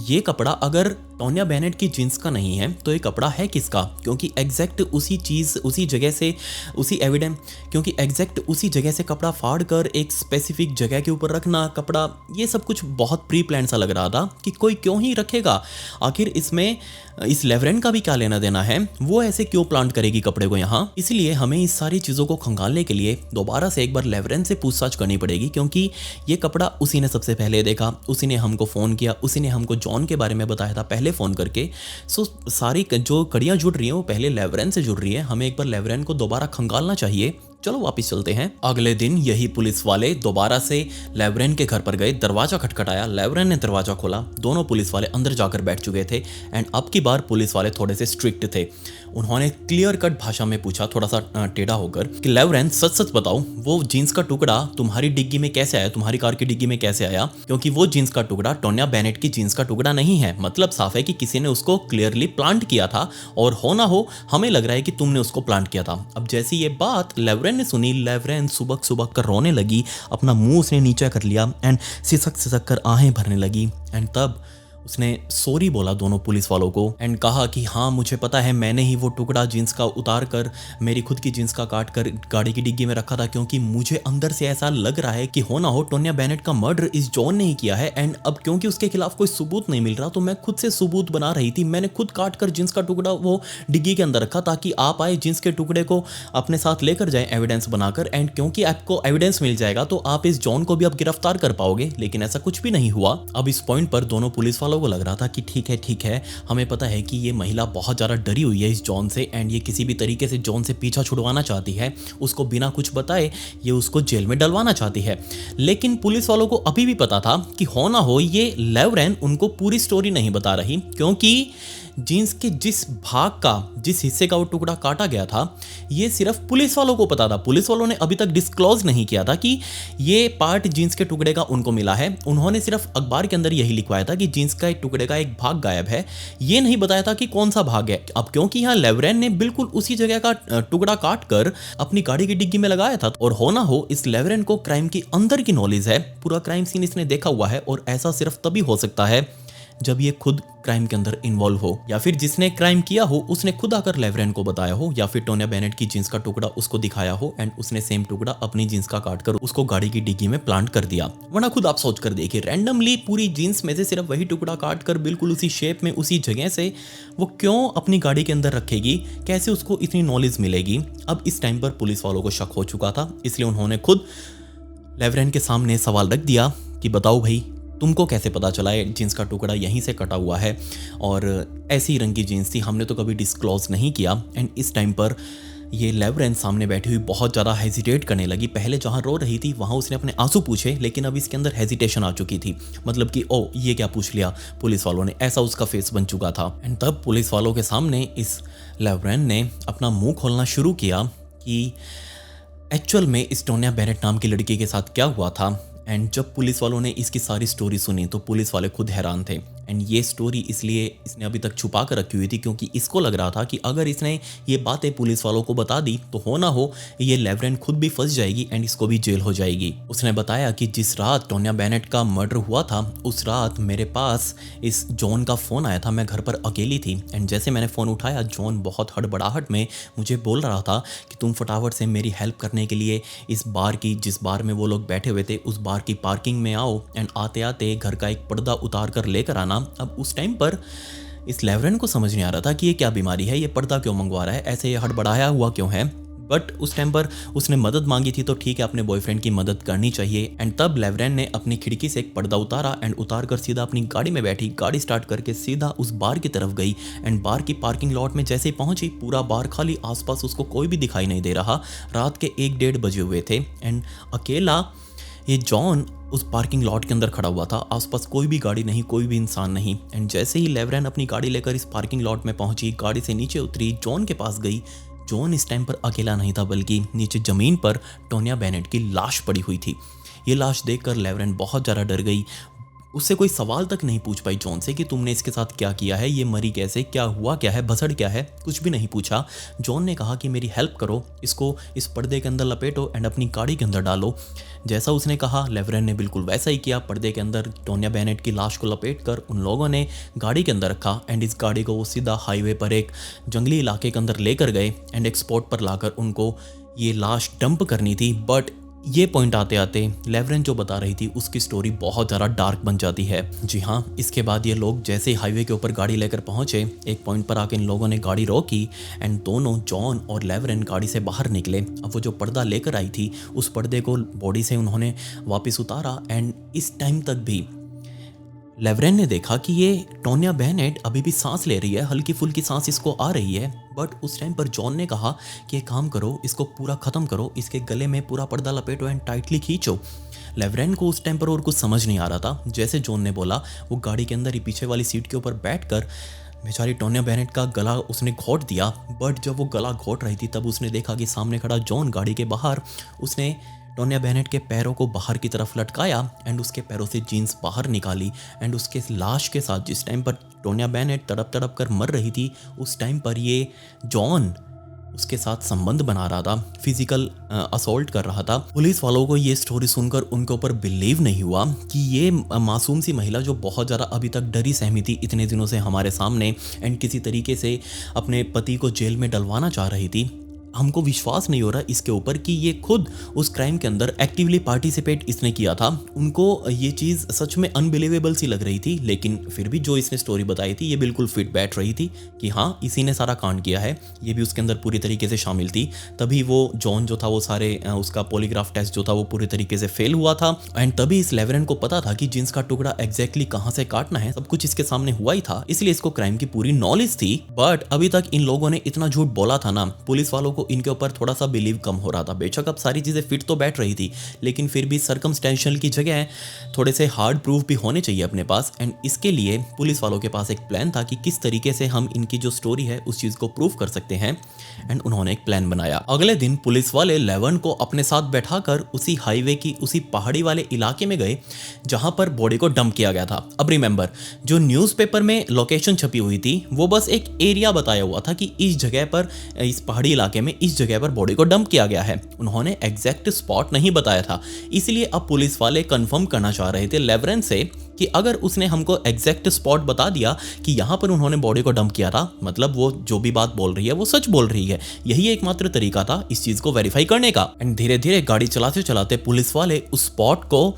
ये कपड़ा अगर टोन्या बेनेट की जीन्स का नहीं है तो ये कपड़ा है किसका? क्योंकि एग्जैक्ट उसी चीज़ उसी जगह से उसी एविडेंस क्योंकि एग्जैक्ट उसी जगह से कपड़ा फाड़ कर एक स्पेसिफिक जगह के ऊपर रखना कपड़ा, ये सब कुछ बहुत प्री प्लान सा लग रहा था कि कोई क्यों ही रखेगा। आखिर इसमें इस लेवरेन का भी क्या लेना देना है, वो ऐसे क्यों प्लांट करेगी कपड़े को यहाँ। इसलिए हमें इस सारी चीज़ों को खंगालने के लिए दोबारा से एक बार लेवरेन से पूछताछ करनी पड़ेगी, क्योंकि ये कपड़ा उसी ने सबसे पहले देखा, उसी ने हमको फ़ोन किया, उसी ने हमको जॉन के बारे में बताया था पहले फ़ोन करके। सो सारी जो कड़ियाँ जुड़ रही हैं वो पहले लेवरेन से जुड़ रही है। हमें एक बार लेवरेन को दोबारा खंगालना चाहिए। चलो वापस चलते हैं। अगले दिन यही पुलिस वाले दोबारा से लेवरेन के घर पर गए, दरवाजा खटखटाया, लेवरेन ने दरवाजा खोला, दोनों पुलिस वाले अंदर जाकर बैठ चुके थे। एंड अब की बार पुलिस वाले थोड़े से स्ट्रिक्ट थे। उन्होंने क्लियर कट भाषा में पूछा, थोड़ा सा टेढ़ा होकर, कि लेवरेन सच सच बताओ, वो जीन्स का टुकड़ा तुम्हारी डिग्गी में कैसे आया, तुम्हारी कार की डिग्गी में कैसे आया? क्योंकि वो जीन्स का टुकड़ा टोन्या बेनेट की जीन्स का टुकड़ा नहीं है। मतलब साफ है कि किसी ने उसको क्लियरली प्लांट किया था, और हो ना हो हमें लग रहा है कि तुमने उसको प्लांट किया था। अब जैसी ये बात लेवरेन ने सुनी, लेवरेन सुबक सुबक कर रोने लगी, अपना मुंह उसने नीचे कर लिया एंड सिसक सिसक कर आहें भरने लगी। एंड तब उसने सॉरी बोला दोनों पुलिस वालों को एंड कहा कि हाँ मुझे पता है, मैंने ही वो टुकड़ा जीन्स का उतार कर मेरी खुद की जीन्स का काट कर गाड़ी की डिग्गी में रखा था, क्योंकि मुझे अंदर से ऐसा लग रहा है कि हो ना हो टोन्या बेनेट का मर्डर इस जॉन ने ही किया है। एंड अब क्योंकि उसके खिलाफ कोई सबूत नहीं मिल रहा तो मैं खुद से सबूत बना रही थी। मैंने खुद काट कर जीन्स का टुकड़ा वो डिग्गी के अंदर रखा ताकि आप आए जीन्स के टुकड़े को अपने साथ लेकर जाए एविडेंस बनाकर। एंड क्योंकि आपको एविडेंस मिल जाएगा तो आप इस जॉन को भी अब गिरफ्तार कर पाओगे, लेकिन ऐसा कुछ भी नहीं हुआ। अब इस पॉइंट पर दोनों पुलिस वालों को लग रहा था कि ठीक है, हमें पता है कि ये महिला बहुत ज़्यादा डरी हुई है इस जॉन से एंड ये किसी भी तरीके से जॉन से पीछा छुड़वाना चाहती है, उसको बिना कुछ बताए ये उसको जेल में डलवाना चाहती है। लेकिन पुलिस वालों को अभी भी पता था कि हो ना हो ये लेवरेन उनको पूरी स्टोरी नहीं बता रही, क्योंकि जीन्स के जिस भाग का, जिस हिस्से का वो टुकड़ा काटा गया था, ये सिर्फ पुलिस वालों को पता था। पुलिस वालों ने अभी तक डिस्क्लोज नहीं किया था कि ये पार्ट जीन्स के टुकड़े का उनको मिला है। उन्होंने सिर्फ अखबार के अंदर यही लिखवाया था कि जीन्स का एक टुकड़े का एक भाग गायब है, ये नहीं बताया था कि कौन सा भाग है। अब क्योंकि यहाँ लेवरेन ने बिल्कुल उसी जगह का टुकड़ा काट कर अपनी गाड़ी की डिग्गी में लगाया था, और हो ना हो इस लेवरेन को क्राइम की अंदर की नॉलेज है, पूरा क्राइम सीन इसने देखा हुआ है, और ऐसा सिर्फ तभी हो सकता है जब ये खुद क्राइम के अंदर इन्वॉल्व हो, या फिर जिसने क्राइम किया हो उसने खुद आकर लेवरेन को बताया हो, या फिर टोन्या बेनेट की जीन्स का टुकड़ा उसको दिखाया हो एंड उसने सेम टुकड़ा अपनी जीन्स का काट कर उसको गाड़ी की डिग्गी में प्लांट कर दिया। वरना खुद आप सोच कर देखिए, रैंडमली पूरी जीन्स में से सिर्फ वही टुकड़ा काट कर बिल्कुल उसी शेप में उसी जगह से वो क्यों अपनी गाड़ी के अंदर रखेगी, कैसे उसको इतनी नॉलेज मिलेगी। अब इस टाइम पर पुलिस वालों को शक हो चुका था, इसलिए उन्होंने खुद लेवरेन के सामने सवाल रख दिया कि बताओ भाई, तुमको कैसे पता चला है जीन्स का टुकड़ा यहीं से कटा हुआ है, और ऐसी रंग की जीन्स थी, हमने तो कभी डिस्क्लोज नहीं किया। एंड इस टाइम पर ये लेवरेन सामने बैठी हुई बहुत ज़्यादा हेजिटेट करने लगी। पहले जहाँ रो रही थी वहाँ उसने अपने आंसू पूछे, लेकिन अब इसके अंदर हेजिटेशन आ चुकी थी, मतलब कि ओ ये क्या पूछ लिया पुलिस वालों ने, ऐसा उसका फेस बन चुका था। एंड तब पुलिस वालों के सामने इस लेवरेन ने अपना मुँह खोलना शुरू किया कि एक्चुअल में इस टोन्या बेनेट नाम की लड़की के साथ क्या हुआ था। एंड जब पुलिस वालों ने इसकी सारी स्टोरी सुनी तो पुलिस वाले खुद हैरान थे। एंड ये स्टोरी इसलिए इसने अभी तक छुपा कर रखी हुई थी क्योंकि इसको लग रहा था कि अगर इसने ये बातें पुलिस वालों को बता दी तो हो ना हो ये लेवरेन खुद भी फंस जाएगी एंड इसको भी जेल हो जाएगी। उसने बताया कि जिस रात टोन्या बेनेट का मर्डर हुआ था उस रात मेरे पास इस जॉन का फ़ोन आया था, मैं घर पर अकेली थी। एंड जैसे मैंने फ़ोन उठाया, जॉन बहुत हड़बड़ाहट में मुझे बोल रहा था कि तुम फटाफट से मेरी हेल्प करने के लिए इस बार की, जिस बार में वो लोग बैठे हुए थे उस बार की पार्किंग में आओ एंड आते आते घर का एक पर्दा उतार कर लेकर आना। अब उस टाइम पर इस लेवरेन को समझ नहीं आ रहा था कि ये क्या बीमारी है, ये पर्दा क्यों मंगवा रहा है, ऐसे ये हड़बड़ाया हुआ क्यों है। बट उस टाइम पर उसने मदद मांगी थी तो ठीक है, अपने बॉयफ्रेंड की मदद करनी चाहिए। एंड तब लेवरेन ने अपनी खिड़की से एक पर्दा उतारा एंड उतार कर सीधा अपनी गाड़ी में बैठी, गाड़ी स्टार्ट करके सीधा उस बार की तरफ गई। एंड बार की पार्किंग लॉट में जैसे ही पहुंची, पूरा बार खाली, आसपास उसको कोई भी दिखाई नहीं दे रहा। रात के 1-1:30 बजे हुए थे एंड अकेला ये जॉन उस पार्किंग लॉट के अंदर खड़ा हुआ था, आसपास कोई भी गाड़ी नहीं, कोई भी इंसान नहीं। एंड जैसे ही लेवरेन अपनी गाड़ी लेकर इस पार्किंग लॉट में पहुंची, गाड़ी से नीचे उतरी, जॉन के पास गई। जॉन इस टाइम पर अकेला नहीं था, बल्कि नीचे ज़मीन पर टोन्या बेनेट की लाश पड़ी हुई थी। ये लाश देखकर लेवरेन बहुत ज़्यादा डर गई। उससे कोई सवाल तक नहीं पूछ पाई जॉन से कि तुमने इसके साथ क्या किया है, ये मरी कैसे, क्या हुआ, क्या है, भसड़ क्या है, कुछ भी नहीं पूछा। जॉन ने कहा कि मेरी हेल्प करो, इसको इस पर्दे के अंदर लपेटो एंड अपनी गाड़ी के अंदर डालो। जैसा उसने कहा लेवरेन ने बिल्कुल वैसा ही किया। पर्दे के अंदर टोनिया बेनेट की लाश को लपेटकर उन लोगों ने गाड़ी के अंदर रखा एंड इस गाड़ी को वो सीधा हाईवे पर एक जंगली इलाके के अंदर लेकर गए एंड एक स्पॉट पर लाकर उनको ये लाश डंप करनी थी। बट ये पॉइंट आते आते लेवरेन जो बता रही थी उसकी स्टोरी बहुत ज़्यादा डार्क बन जाती है। जी हाँ, इसके बाद ये लोग जैसे ही हाईवे के ऊपर गाड़ी लेकर पहुंचे, एक पॉइंट पर आके इन लोगों ने गाड़ी रोकी एंड दोनों जॉन और लेवरेन गाड़ी से बाहर निकले। अब वो जो पर्दा लेकर आई थी उस पर्दे को बॉडी से उन्होंने वापस उतारा एंड इस टाइम तक भी लेवरेन ने देखा कि ये टोनिया बेनेट अभी भी सांस ले रही है, हल्की फुल्की सांस इसको आ रही है। बट उस टाइम पर जॉन ने कहा कि एक काम करो, इसको पूरा ख़त्म करो, इसके गले में पूरा पर्दा लपेटो एंड टाइटली खींचो। लेवरेन को उस टाइम पर और कुछ समझ नहीं आ रहा था। जैसे जॉन ने बोला वो गाड़ी के अंदर ही पीछे वाली सीट के ऊपर बैठकर बेचारी टोनिया बेनेट का गला उसने घोंट दिया। बट जब वो गला घोंट रही थी तब उसने देखा कि सामने खड़ा जॉन गाड़ी के बाहर। उसने टोनिया बेनेट के पैरों को बाहर की तरफ लटकाया एंड उसके पैरों से जीन्स बाहर निकाली एंड उसके लाश के साथ जिस टाइम पर टोनिया बेनेट तड़प तड़प कर मर रही थी उस टाइम पर ये जॉन उसके साथ संबंध बना रहा था, फिजिकल असॉल्ट कर रहा था। पुलिस वालों को ये स्टोरी सुनकर उनके ऊपर बिलीव नहीं हुआ कि ये मासूम सी महिला जो बहुत ज़्यादा अभी तक डरी सहमी थी इतने दिनों से हमारे सामने एंड किसी तरीके से अपने पति को जेल में डलवाना चाह रही थी, हमको विश्वास नहीं हो रहा इसके ऊपर कि ये खुद उस क्राइम के अंदर एक्टिवली पार्टिसिपेट इसने किया था। उनको ये चीज़ सच में अनबिलीवेबल सी लग रही थी, लेकिन फिर भी जो इसने स्टोरी बताई थी ये बिल्कुल फिट बैठ रही थी कि हाँ इसी ने सारा कांड किया है, ये भी उसके अंदर पूरी तरीके से शामिल थी। तभी वो जॉन जो था वो सारे उसका पॉलीग्राफ टेस्ट जो था वो पूरी तरीके से फेल हुआ था एंड तभी इस लेवरेन को पता था कि जींस का टुकड़ा एग्जैक्टली कहाँ से काटना है, सब कुछ इसके सामने हुआ ही था, इसलिए इसको क्राइम की पूरी नॉलेज थी। बट अभी तक इन लोगों ने इतना झूठ बोला था ना, पुलिस वालों को इनके ऊपर थोड़ा सा बिलीव कम हो रहा था। बेशक अब सारी चीजें फिट तो बैठ रही थी, लेकिन फिर भी सर्कमस्टेंशियल की जगह थोड़े से हार्ड प्रूफ भी होने चाहिए अपने पास एंड इसके लिए पुलिस वालों के पास एक प्लान था कि किस तरीके से हम इनकी जो स्टोरी है उस चीज को प्रूव कर सकते हैं एंड उन्होंने एक प्लान बनाया। अगले दिन पुलिस वाले लेवन को अपने साथ बैठाकर उसी हाईवे की उसी पहाड़ी वाले इलाके में गए जहां पर बॉडी को डंप किया गया था। अब रिमेंबर, जो न्यूज़पेपर में लोकेशन छपी हुई थी वो बस एक एरिया बताया हुआ था कि इस जगह पर, इस पहाड़ी इलाके में इस जगह पर बॉडी को डंप किया गया है। उन्होंने एग्जैक्ट स्पॉट नहीं बताया था, इसलिए अब पुलिस वाले कंफर्म करना चाह रहे थे लेवरेन से कि अगर उसने हमको एग्जैक्ट स्पॉट बता दिया कि यहाँ पर उन्होंने बॉडी को डंप किया था, मतलब वो जो भी बात बोल रही है वो सच बोल रही है। यही एकमात्र तरीका था इस चीज को वेरीफाई करने का। एंड धीरे धीरे गाड़ी चलाते चलाते पुलिस वाले उस स्पॉट को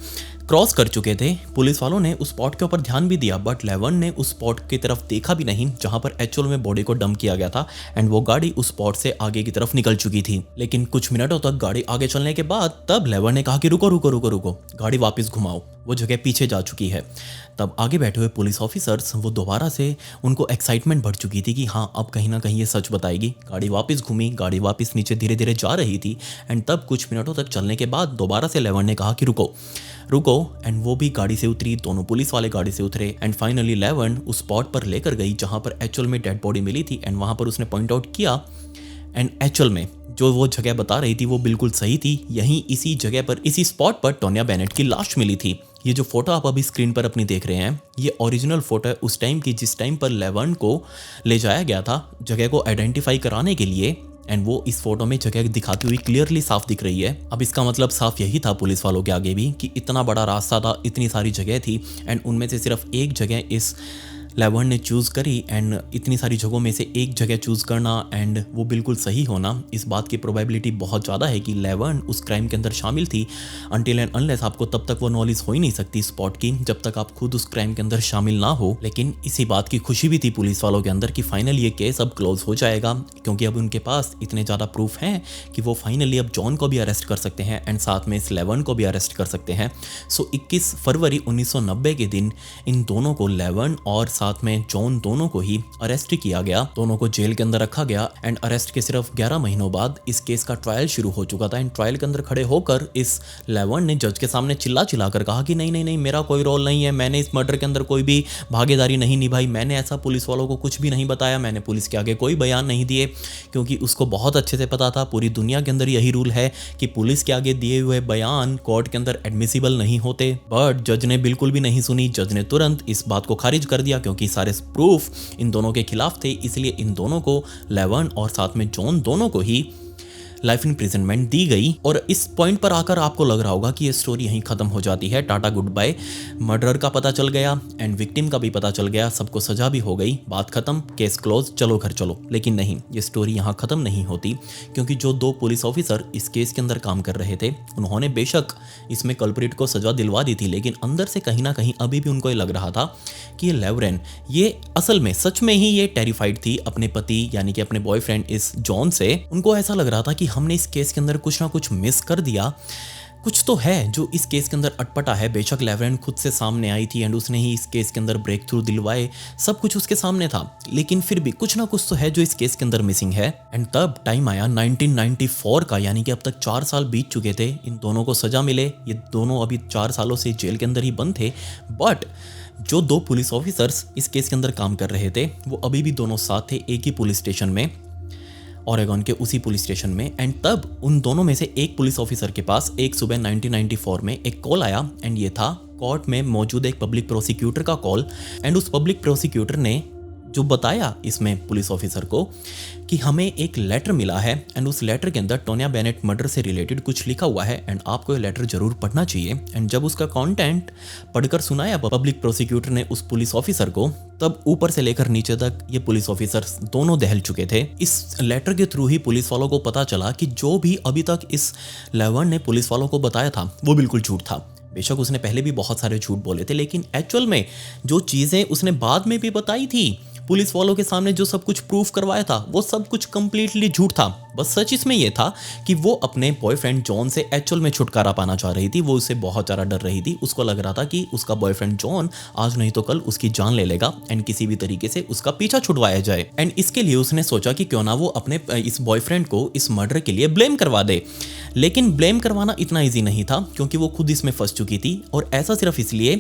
क्रॉस कर चुके थे। पुलिस वालों ने उस स्पॉट के ऊपर ध्यान भी दिया, बट लेवन ने उस स्पॉट की तरफ देखा भी नहीं जहां पर एक्चुअल में बॉडी को डंप किया गया था एंड वो गाड़ी उस स्पॉट से आगे की तरफ निकल चुकी थी। लेकिन कुछ मिनटों तक गाड़ी आगे चलने के बाद तब लेवन ने कहा कि रुको रुको रुको रुको, गाड़ी वापस घुमाओ, वो जगह पीछे जा चुकी है। तब आगे बैठे हुए पुलिस ऑफिसर्स वो दोबारा से उनको एक्साइटमेंट बढ़ चुकी थी कि हाँ अब कहीं ना कहीं ये सच बताएगी। गाड़ी वापस घूमी, गाड़ी वापस नीचे धीरे धीरे जा रही थी एंड तब कुछ मिनटों तक चलने के बाद दोबारा से लेवन ने कहा कि रुको रुको एंड वो भी गाड़ी से उतरी, दोनों पुलिस वाले गाड़ी से उतरे एंड फाइनली लेवन उस स्पॉट पर लेकर गई जहां पर एक्चुअल में डेड बॉडी मिली थी एंड वहां पर उसने पॉइंट आउट किया एंड एक्चुअल में जो वो जगह बता रही थी वो बिल्कुल सही थी। यहीं इसी जगह पर, इसी स्पॉट पर टोनिया बेनेट की लाश मिली थी। ये जो फोटो आप अभी स्क्रीन पर अपनी देख रहे हैं ये ओरिजिनल फोटो है उस टाइम की जिस टाइम पर लेवन को ले जाया गया था जगह को आइडेंटिफाई कराने के लिए एंड वो इस फोटो में जगह दिखाती हुई क्लियरली साफ दिख रही है। अब इसका मतलब साफ यही था पुलिस वालों के आगे भी कि इतना बड़ा रास्ता था, इतनी सारी जगह थी एंड उनमें से सिर्फ एक जगह इस लेवन ने चूज़ करी एंड इतनी सारी जगहों में से एक जगह चूज़ करना एंड वो बिल्कुल सही होना, इस बात की प्रोबेबिलिटी बहुत ज़्यादा है कि लेवन उस क्राइम के अंदर शामिल थी। अनटिल एंड अनलेस आपको तब तक वो नॉलेज हो ही नहीं सकती स्पॉट की जब तक आप खुद उस क्राइम के अंदर शामिल ना हो। लेकिन इसी बात की खुशी भी थी पुलिस वालों के अंदर कि फाइनली ये केस अब क्लोज हो जाएगा, क्योंकि अब उनके पास इतने ज़्यादा प्रूफ हैं कि वो फाइनली अब जॉन को भी अरेस्ट कर सकते हैं एंड साथ में इस लेवन को भी अरेस्ट कर सकते हैं। सो 21 फरवरी 1990 के दिन इन दोनों को, लेवन और साथ में जॉन दोनों को ही अरेस्ट किया गया, दोनों को जेल के अंदर रखा गया। एंड अरेस्ट के सिर्फ 11 महीनों बाद इस केस का ट्रायल शुरू हो चुका था। एंड ट्रायल के अंदर खड़े होकर इस लेवन ने जज के सामने चिल्ला चिल्लाकर कहा कि नहीं नहीं नहीं, मेरा कोई रोल नहीं है, मैंने इस मर्डर के अंदर कोई भी भागीदारी नहीं निभाई, मैंने ऐसा पुलिस वालों को कुछ भी नहीं बताया, मैंने पुलिस के आगे कोई बयान नहीं दिए। क्योंकि उसको बहुत अच्छे से पता था, पूरी दुनिया के अंदर यही रूल है कि पुलिस के आगे दिए हुए बयान कोर्ट के अंदर एडमिसिबल नहीं होते। बट जज ने बिल्कुल भी नहीं सुनी। जज ने तुरंत इस बात को खारिज कर दिया क्योंकि सारे प्रूफ इन दोनों के खिलाफ थे। इसलिए इन दोनों को, लेवन और साथ में जॉन, दोनों को ही लाइफ इम्प्रिजनमेंट दी गई। और इस पॉइंट पर आकर आपको लग रहा होगा कि ये स्टोरी यहीं खत्म हो जाती है, टाटा गुड बाय। मर्डर का पता चल गया एंड विक्टिम का भी पता चल गया, सबको सजा भी हो गई, बात खत्म, केस क्लोज, चलो घर चलो। लेकिन नहीं, ये स्टोरी यहाँ खत्म नहीं होती। क्योंकि जो 2 पुलिस ऑफिसर इस केस के अंदर काम कर रहे थे, उन्होंने बेशक इसमें कल्प्रिट को सजा दिलवा दी थी, लेकिन अंदर से कहीं ना कहीं अभी भी उनको ये लग रहा था कि ये लेवरेन, ये असल में सच में ही ये टेरिफाइड थी अपने पति यानी कि अपने बॉयफ्रेंड इस जॉन से। उनको ऐसा लग रहा था कि हमने इस केस के अंदर कुछ ना कुछ मिस कर दिया, कुछ तो है जो इस केस के अंदर अटपटा है। बेशक लेवरेन खुद से सामने आई थी एंड उसने ही इस केस के अंदर ब्रेक थ्रू दिलवाए, सब कुछ उसके सामने था, लेकिन फिर भी कुछ ना कुछ तो है जो इस केस के अंदर मिसिंग है। एंड तब टाइम आया 1994 का, यानी कि अब तक 4 साल बीत चुके थे, इन दोनों को सजा मिले। ये दोनों अभी 4 सालों से जेल के अंदर ही बंद थे। बट जो 2 पुलिस ऑफिसर्स इस केस के अंदर काम कर रहे थे, वो अभी भी दोनों साथ थे, एक ही पुलिस स्टेशन में, ओरेगन के उसी पुलिस स्टेशन में। एंड तब उन दोनों में से एक पुलिस ऑफिसर के पास एक सुबह 1994 में एक कॉल आया। एंड ये था कोर्ट में मौजूद एक पब्लिक प्रोसिक्यूटर का कॉल। एंड उस पब्लिक प्रोसिक्यूटर ने जो बताया इसमें पुलिस ऑफिसर को कि हमें एक लेटर मिला है एंड उस लेटर के अंदर टोनिया बेनेट मर्डर से रिलेटेड कुछ लिखा हुआ है एंड आपको ये लेटर जरूर पढ़ना चाहिए। एंड जब उसका कंटेंट पढ़कर सुनाया पब्लिक प्रोसिक्यूटर ने उस पुलिस ऑफिसर को, तब ऊपर से लेकर नीचे तक ये पुलिस ऑफिसर्स दोनों दहल चुके थे। इस लेटर के थ्रू ही पुलिस वालों को पता चला कि जो भी अभी तक इस लेवन ने पुलिस वालों को बताया था वो बिल्कुल झूठ था। बेशक उसने पहले भी बहुत सारे झूठ बोले थे, लेकिन एक्चुअल में जो चीज़ें उसने बाद में भी बताई थी पुलिस वालों के सामने, जो सब कुछ प्रूफ करवाया था, वो सब कुछ कंप्लीटली झूठ था। बस सच इसमें यह था कि वो अपने बॉयफ्रेंड जॉन से एक्चुअल में छुटकारा पाना चाह रही थी। वो उससे बहुत ज़्यादा डर रही थी। उसको लग रहा था कि उसका बॉयफ्रेंड जॉन आज नहीं तो कल उसकी जान ले लेगा एंड किसी भी तरीके से उसका पीछा छुड़वाया जाए। एंड इसके लिए उसने सोचा कि क्यों ना वो अपने इस बॉयफ्रेंड को इस मर्डर के लिए ब्लेम करवा दे। लेकिन ब्लेम करवाना इतना ईजी नहीं था क्योंकि वो खुद इसमें फंस चुकी थी। और ऐसा सिर्फ इसलिए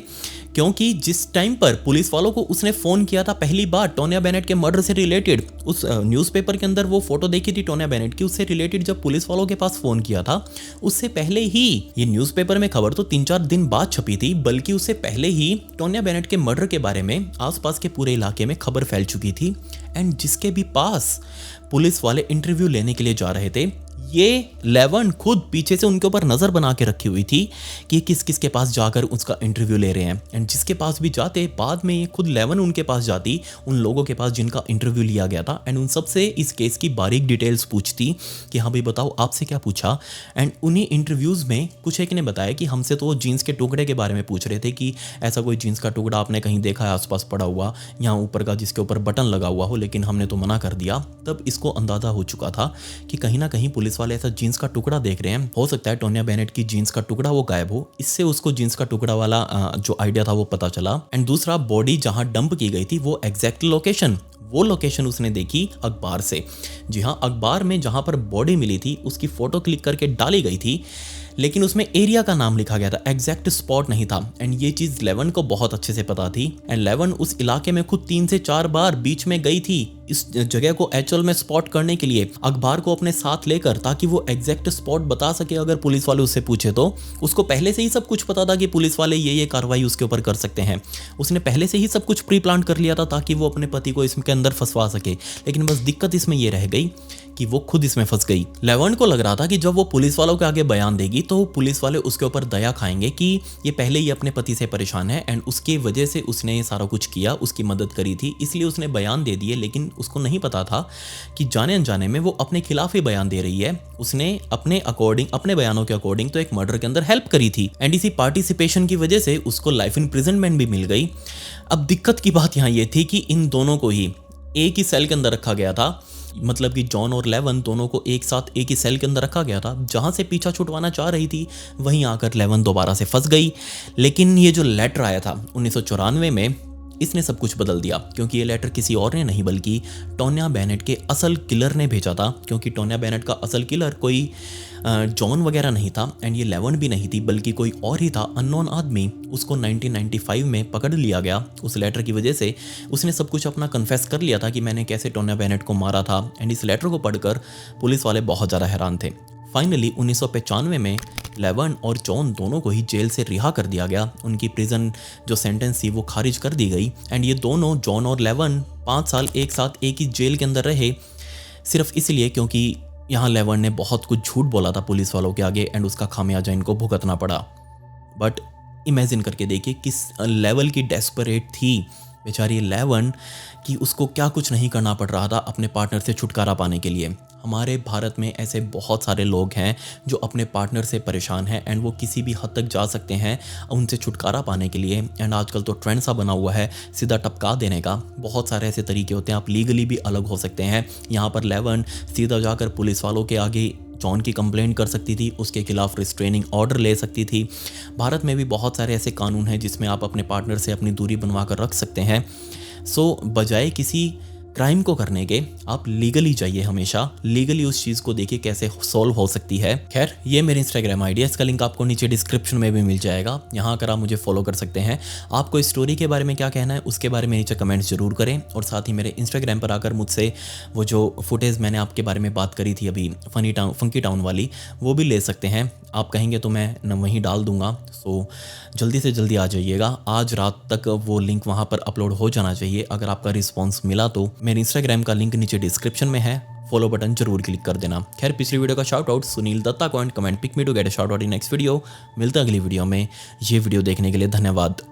क्योंकि जिस टाइम पर पुलिस वालों को उसने फ़ोन किया था पहली बार टोनिया बेनेट के मर्डर से रिलेटेड, उस न्यूज़पेपर के अंदर वो फोटो देखी थी टोनिया बेनेट की, उससे रिलेटेड जब पुलिस वालों के पास फ़ोन किया था, उससे पहले ही ये न्यूज़पेपर में खबर तो 3-4 दिन बाद छपी थी, बल्कि उससे पहले ही टोनिया बेनेट के मर्डर के बारे में आसपास के पूरे इलाके में खबर फैल चुकी थी। एंड जिसके भी पास पुलिस वाले इंटरव्यू लेने के लिए जा रहे थे, ये लेवन खुद पीछे से उनके ऊपर नज़र बना के रखी हुई थी कि किस किस के पास जाकर उसका इंटरव्यू ले रहे हैं। एंड जिसके पास भी जाते, बाद में ये खुद लेवन उनके पास जाती, उन लोगों के पास जिनका इंटरव्यू लिया गया था, एंड उन सबसे इस केस की बारीक डिटेल्स पूछती कि हाँ भाई बताओ आपसे क्या पूछा। एंड उन्हीं इंटरव्यूज़ में कुछ एक ने बताया कि हमसे तो जीन्स के टुकड़े के बारे में पूछ रहे थे कि ऐसा कोई जीन्स का टुकड़ा आपने कहीं देखा है आसपास पड़ा हुआ, यहाँ ऊपर का जिसके ऊपर बटन लगा हुआ हो, लेकिन हमने तो मना कर दिया। तब इसको अंदाज़ा हो चुका था कि कहीं ना कहीं पुलिस वाले ऐसा जीन्स का टुकड़ा देख रहे हैं। हो सकता है टोनिया बेनेट की जीन्स का टुकड़ा वो गायब हो, इससे उसको जीन्स का टुकड़ा वाला जो आइडिया था वो पता चला। एंड दूसरा, बॉडी जहां डंप की गई थी वो एग्जैक्ट लोकेशन, वो लोकेशन उसने देखी अखबार से। जी हाँ, अखबार में जहां पर बॉडी मिली थी उसकी फोटो क्लिक करके डाली गई थी, लेकिन उसमें एरिया का नाम लिखा गया था, एग्जैक्ट स्पॉट नहीं था। एंड ये चीज़ लेवन को बहुत अच्छे से पता थी। एंड लेवन उस इलाके में खुद 3 से 4 बार बीच में गई थी इस जगह को एक्चुअल में स्पॉट करने के लिए, अखबार को अपने साथ लेकर, ताकि वो एग्जैक्ट स्पॉट बता सके अगर पुलिस वाले उससे पूछे तो। उसको पहले से ही सब कुछ पता था कि पुलिस वाले ये कार्रवाई उसके ऊपर कर सकते हैं। उसने पहले से ही सब कुछ प्री प्लान कर लिया था ताकि वो अपने पति को इसके अंदर फंसवा सके। लेकिन बस दिक्कत इसमें यह रह गई कि वो खुद इसमें फंस गई। लेवन को लग रहा था कि जब वो पुलिस वालों के आगे बयान देगी तो पुलिस वाले उसके ऊपर दया खाएंगे कि ये पहले ही अपने पति से परेशान है एंड उसकी वजह से उसने सारा कुछ किया, उसकी मदद करी थी, इसलिए उसने बयान दे दिए। लेकिन उसको नहीं पता था कि जाने अनजाने में वो अपने खिलाफ ही बयान दे रही है। उसने अपने अकॉर्डिंग, अपने बयानों के अकॉर्डिंग तो एक मर्डर के अंदर हेल्प करी थी एंड इसी पार्टिसिपेशन की वजह से उसको लाइफ इम्प्रिजनमेंट भी मिल गई। अब दिक्कत की बात यहाँ ये थी कि इन दोनों को ही एक ही सेल के अंदर रखा गया था, मतलब कि जॉन और लेवन दोनों को एक साथ एक ही सेल के अंदर रखा गया था। जहां से पीछा छुड़वाना चाह रही थी वहीं आकर लेवन दोबारा से फंस गई। लेकिन ये जो लेटर आया था 1994 में, इसने सब कुछ बदल दिया, क्योंकि ये लेटर किसी और ने नहीं बल्कि टोन्या बेनेट के असल किलर ने भेजा था। क्योंकि टोन्या बेनेट का असल किलर कोई जॉन वगैरह नहीं था एंड ये लेवन भी नहीं थी, बल्कि कोई और ही था, अननोन आदमी। उसको 1995 में पकड़ लिया गया उस लेटर की वजह से। उसने सब कुछ अपना कन्फेस कर लिया था कि मैंने कैसे टोन्या बेनेट को मारा था। एंड इस लेटर को पढ़कर पुलिस वाले बहुत ज़्यादा हैरान थे। फाइनली 1995 में लेवन और जॉन दोनों को ही जेल से रिहा कर दिया गया। उनकी प्रिजन जो सेंटेंस थी वो खारिज कर दी गई एंड ये दोनों, जॉन और लेवन, 5 साल एक साथ एक ही जेल के अंदर रहे, सिर्फ इसलिए क्योंकि यहाँ लेवन ने बहुत कुछ झूठ बोला था पुलिस वालों के आगे एंड उसका खामियाजा इनको भुगतना पड़ा। बट इमेजिन करके देखिए किस लेवल की डेस्परेट थी बेचारी लेवन कि उसको क्या कुछ नहीं करना पड़ रहा था अपने पार्टनर से छुटकारा पाने के लिए। हमारे भारत में ऐसे बहुत सारे लोग हैं जो अपने पार्टनर से परेशान हैं एंड वो किसी भी हद तक जा सकते हैं उनसे छुटकारा पाने के लिए। एंड आजकल तो ट्रेंड सा बना हुआ है सीधा टपका देने का। बहुत सारे ऐसे तरीके होते हैं, आप लीगली भी अलग हो सकते हैं। यहाँ पर लेवन सीधा जाकर पुलिस वालों के आगे जॉन की कंप्लेंट कर सकती थी, उसके खिलाफ रिस्ट्रेनिंग ऑर्डर ले सकती थी। भारत में भी बहुत सारे ऐसे कानून हैं जिसमें आप अपने पार्टनर से अपनी दूरी बनवा कर रख सकते हैं। सो बजाय किसी क्राइम को करने के आप लीगली जाइए, हमेशा लीगली उस चीज़ को देखिए कैसे सॉल्व हो सकती है। खैर, ये मेरे इंस्टाग्राम आईडी है, इसका लिंक आपको नीचे डिस्क्रिप्शन में भी मिल जाएगा। यहाँ आकर आप मुझे फॉलो कर सकते हैं। आपको इस स्टोरी के बारे में क्या कहना है उसके बारे में नीचे कमेंट्स जरूर करें और साथ ही मेरे इंस्टाग्राम पर आकर मुझसे वो जो फुटेज मैंने आपके बारे में बात करी थी अभी फंकी टाउन वाली, वो भी ले सकते हैं। आप कहेंगे तो मैं वहीं डाल दूंगा। सो जल्दी से जल्दी आ जाइएगा, आज रात तक वो लिंक वहाँ पर अपलोड हो जाना चाहिए। अगर आपका रिस्पॉन्स मिला तो मेरे इंस्टाग्राम का लिंक नीचे डिस्क्रिप्शन में है, फॉलो बटन जरूर क्लिक कर देना। खैर, पिछली वीडियो का शाउट आउट सुनील दत्ता को and comment pick me to get a shout out in next video. मिलता है अगली वीडियो में। ये वीडियो देखने के लिए धन्यवाद।